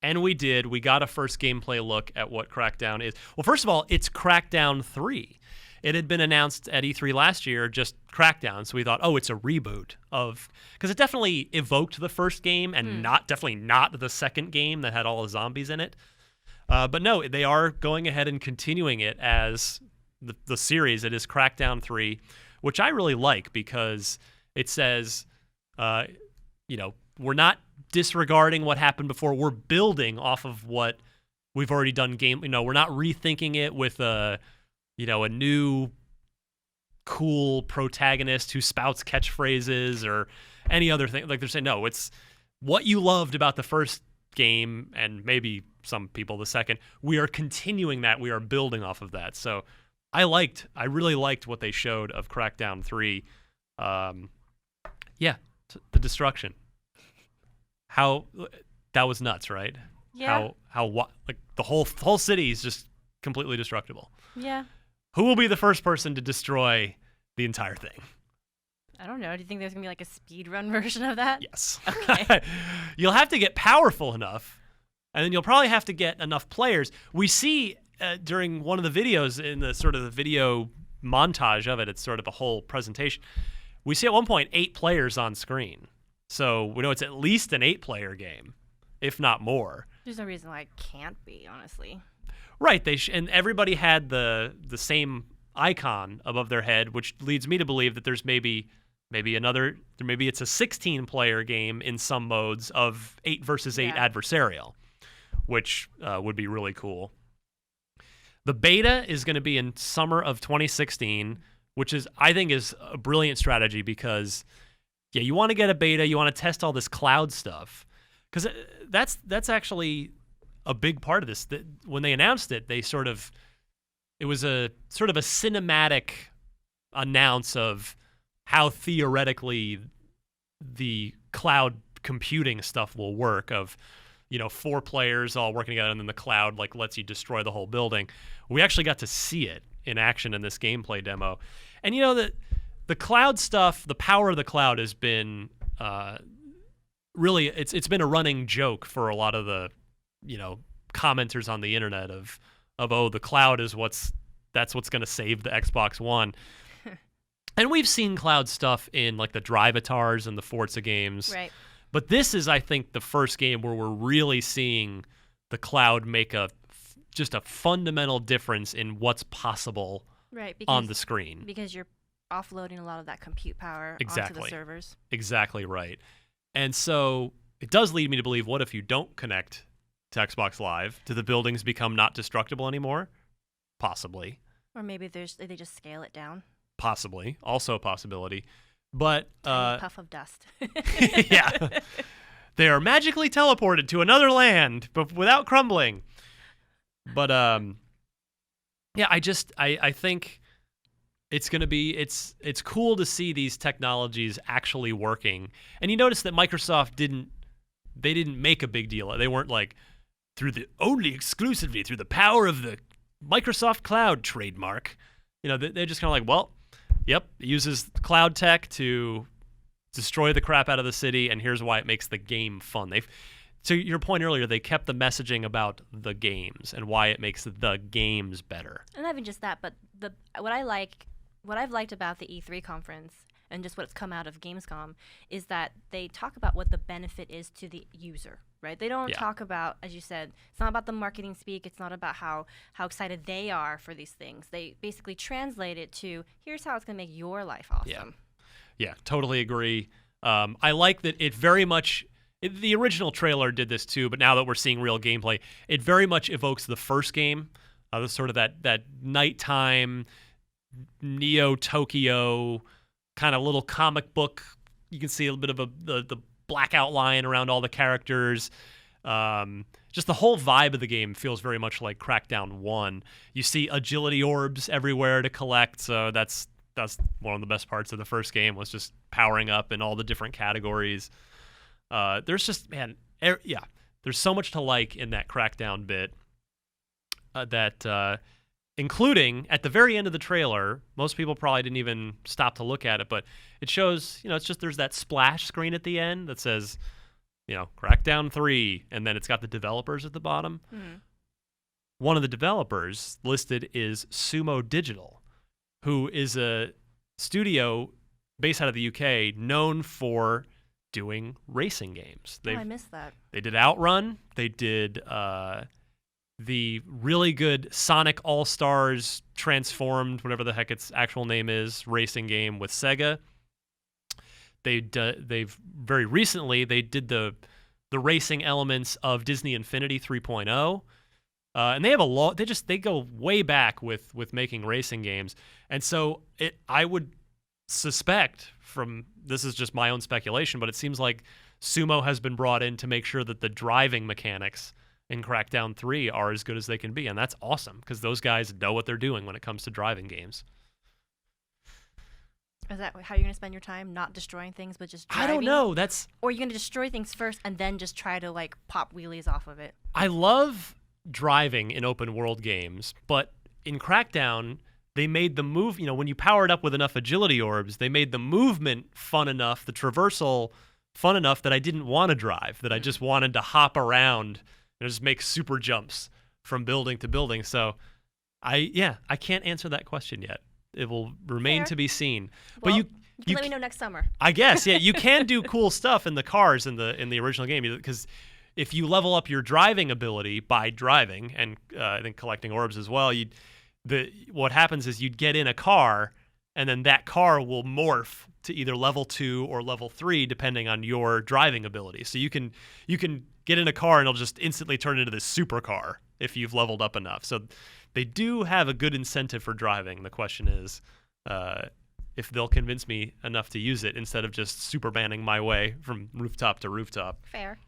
And we did. We got a first gameplay look at what Crackdown is. Well, first of all, it's Crackdown 3. It had been announced at E3 last year, just Crackdown. So we thought, oh, it's a reboot of, because it definitely evoked the first game and definitely not the second game that had all the zombies in it. But no, they are going ahead and continuing it as the series. It is Crackdown 3, which I really like because it says, we're not disregarding what happened before. We're building off of what we've already done. We're not rethinking it with a new cool protagonist who spouts catchphrases or any other thing. Like they're saying, no, it's what you loved about the first game and maybe some people the second. We are continuing that. We are building off of that. So I really liked what they showed of Crackdown 3. The destruction. How that was nuts, right? Yeah. How the whole city is just completely destructible. Yeah. Who will be the first person to destroy the entire thing? I don't know. Do you think there's going to be like a speedrun version of that? Yes. Okay. You'll have to get powerful enough, and then you'll probably have to get enough players. We see during one of the videos in the sort of the video montage of it, it's sort of a whole presentation. We see at one point 8 players on screen. So we know it's at least an 8-player game, if not more. There's no reason why it can't be, honestly. Right. And everybody had the same icon above their head, which leads me to believe that there's maybe it's a 16-player game in some modes of 8 versus 8 adversarial, which would be really cool. The beta is going to be in summer of 2016, which I think is a brilliant strategy because you want to get a beta, you want to test all this cloud stuff, because that's actually a big part of this. When they announced it, it was a sort of a cinematic announce of how theoretically the cloud computing stuff will work. Of 4 players all working together, and then the cloud lets you destroy the whole building. We actually got to see it in action in this gameplay demo, and that. The cloud stuff, the power of the cloud has been really, it's been a running joke for a lot of the, commenters on the internet of the cloud is that's what's going to save the Xbox One. And we've seen cloud stuff in the Drivatars and the Forza games. Right. But this is, I think, the first game where we're really seeing the cloud make just a fundamental difference in what's possible on the screen. Because you're offloading a lot of that compute power onto the servers. Exactly right. And so it does lead me to believe, what if you don't connect to Xbox Live? Do the buildings become not destructible anymore? Possibly. Or maybe they just scale it down. Possibly. Also a possibility. But a puff of dust. Yeah. They are magically teleported to another land, but without crumbling. But I think it's going to be it's cool to see these technologies actually working. And you notice that Microsoft didn't make a big deal. They weren't exclusively through the power of the Microsoft Cloud trademark. They're just kind of like, well, yep, it uses cloud tech to destroy the crap out of the city, and here's why it makes the game fun. To your point earlier, they kept the messaging about the games and why it makes the games better. And not even just that, but what I've liked about the E3 conference and just what's come out of Gamescom is that they talk about what the benefit is to the user, right? They don't talk about, as you said, it's not about the marketing speak. It's not about how excited they are for these things. They basically translate it to, here's how it's going to make your life awesome. Yeah, totally agree. I like that it very much, the original trailer did this too, but now that we're seeing real gameplay, it very much evokes the first game, the sort of that nighttime Neo-Tokyo kind of little comic book. You can see a bit of the black outline around all the characters. Just the whole vibe of the game feels very much like Crackdown 1. You see agility orbs everywhere to collect, so that's one of the best parts of the first game, was just powering up in all the different categories. There's just, there's so much to like in that Crackdown bit that including at the very end of the trailer, most people probably didn't even stop to look at it, but it shows, it's just there's that splash screen at the end that says Crackdown 3, and then it's got the developers at the bottom. Mm-hmm. One of the developers listed is Sumo Digital, who is a studio based out of the UK known for doing racing games. I missed that. They did Outrun. They did the really good Sonic All-Stars Transformed, whatever the heck its actual name is, racing game with Sega. They've very recently they did the racing elements of Disney Infinity 3.0. And they have a lot. They go way back with making racing games, and so I would suspect this is just my own speculation, but it seems like Sumo has been brought in to make sure that the driving mechanics in Crackdown 3 are as good as they can be, and that's awesome because those guys know what they're doing when it comes to driving games. Is that how you're going to spend your time? Not destroying things, but just driving? I don't know. Or you're going to destroy things first and then just try to like pop wheelies off of it? I love driving in open world games, but in Crackdown, they made the move, when you power it up with enough agility orbs, they made the movement fun enough, the traversal fun enough that I didn't want to drive, that I just wanted to hop around and just make super jumps from building to building. So I can't answer that question yet. It will remain to be seen. Well, but you can let me know next summer. I guess, yeah, you can do cool stuff in the cars in the original game, because if you level up your driving ability by driving and I think collecting orbs as well, what happens is you'd get in a car, and then that car will morph to either level 2 or level 3 depending on your driving ability. So you can get in a car and it'll just instantly turn into this supercar if you've leveled up enough. So they do have a good incentive for driving. The question is if they'll convince me enough to use it instead of just supermaning my way from rooftop to rooftop. Fair.